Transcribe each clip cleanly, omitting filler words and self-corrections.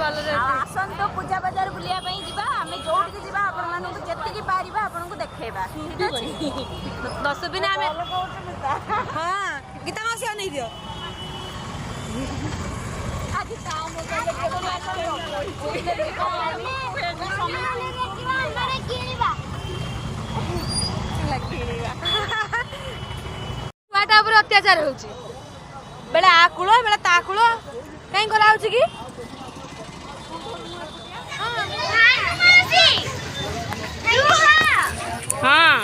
आसंत पूजा बाजार बुलिया पई जिबा हमें जोठी जिबा अपन मानु जत्ती की पारिबा आपन को देखेबा ठीक अछि 10 दिन हमें हां गीता मासी नहीं दियो आज काम हो गले हमारे किनिबा लकीनिबा वाटा पर अत्याचार होची बेला आ कुळो बेला ता कुळो काई करा होची की हाँ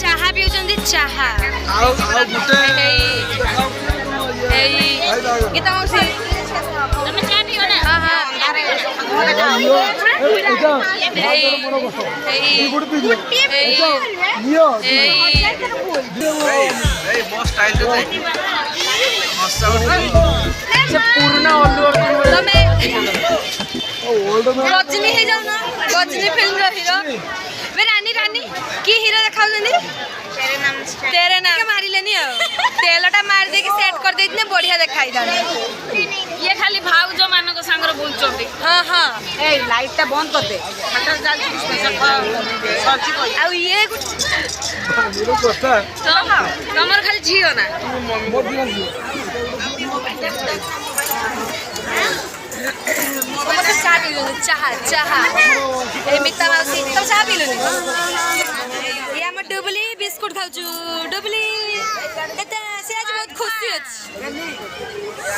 चाहा गीता मौसी तुम चाह पियो ना हां हां रजनी हे जाऊ ना रजनी फिल्म रो हीरो वे रानी रानी की हीरो देखाउ जनी तेरे नाम के मारी लेनी तेलटा मार दे के सेट कर देइतने बढ़िया देखाई दानी ये खाली भाउजो मानो को संगर बुलचोंती हां हां ए लाइट ता बंद कर दे मटर डाल के स्पेशल सर्च कर आ ये मेरो कोस्ता तो कमर खाली झियो ना मोर दिना झियो चाह पी लो चाह ए मिता माउसी तुम चाह पी लो ये हम डुबली बिस्कुट खाउछु डुबली एता से आज बहुत खुशी अछि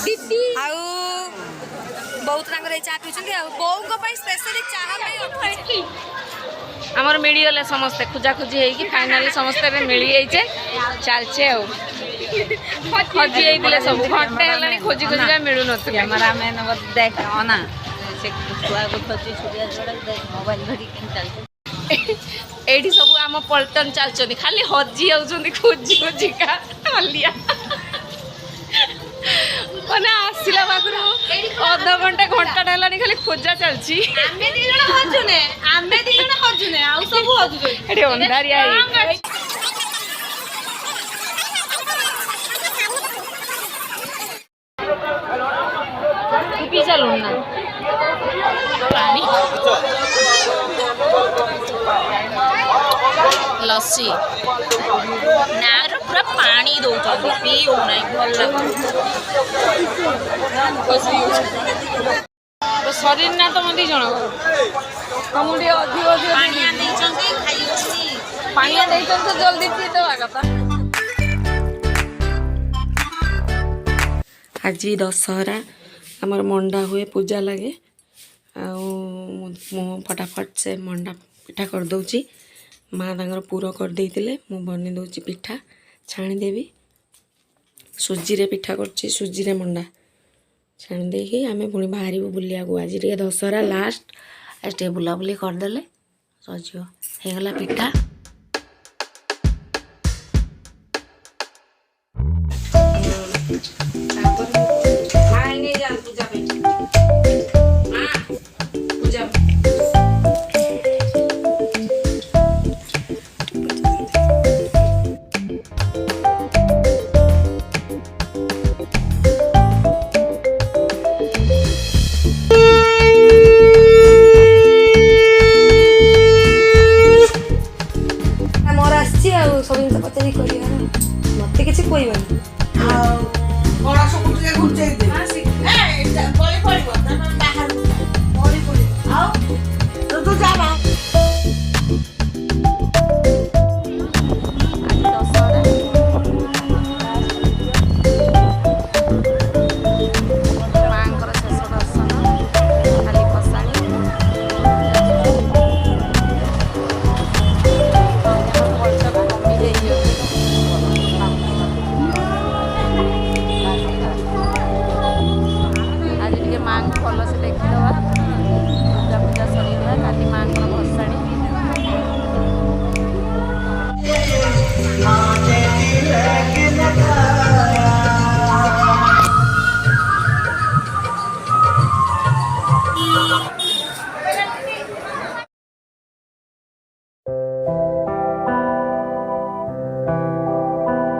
दीदी आउ बहुत रंग रे चाह पीछन के बोउ को पई स्पेशली चाह पई हमर मिलियोले समस्त खुजा खुजी हेई कि फाइनली समस्त रे मिली जाइछे चलछे आ खोजी हेइदिले सब घंटे हलानी खोजी खोजी का मिलु नथि हमरा मैन देख ना से छुआ को खोजी छुडिया जोड़ा देख मोबाइल धरी केन चलछे एडी सब आम पलटन चलछनी खाली हजी आउछनी खोजी खोजी का हलिया ओना आसिला बाकरो आधा घंटा घंटा हलानी खाली खोजा चलछि आमे दी जण हजुने आउ सब हजुने एडी अंधारिया हे पी चलो ना पानी लस्सी ना पूरा पानी दो पी हो ना भल शरीर ना तो मत जन मुझे अधिक पानिया तो जल्दी पी देवा कथा आज दशहरा आमर मंडा हुए पूजा लगे फटाफट से मंडा पिठा कर दउची माँ तांगर पूरा कर देइतिले मु बने दउची पिठा छाणी देवी सुजी रे पिठा करची सुजी रे मंडा छाणी देकी आमे पुणी बाहरी बुलिया को आज रे दशहरा लास्ट आज टे बुला बुली कर देले सजियो हे गला पिठा मत किसी कोई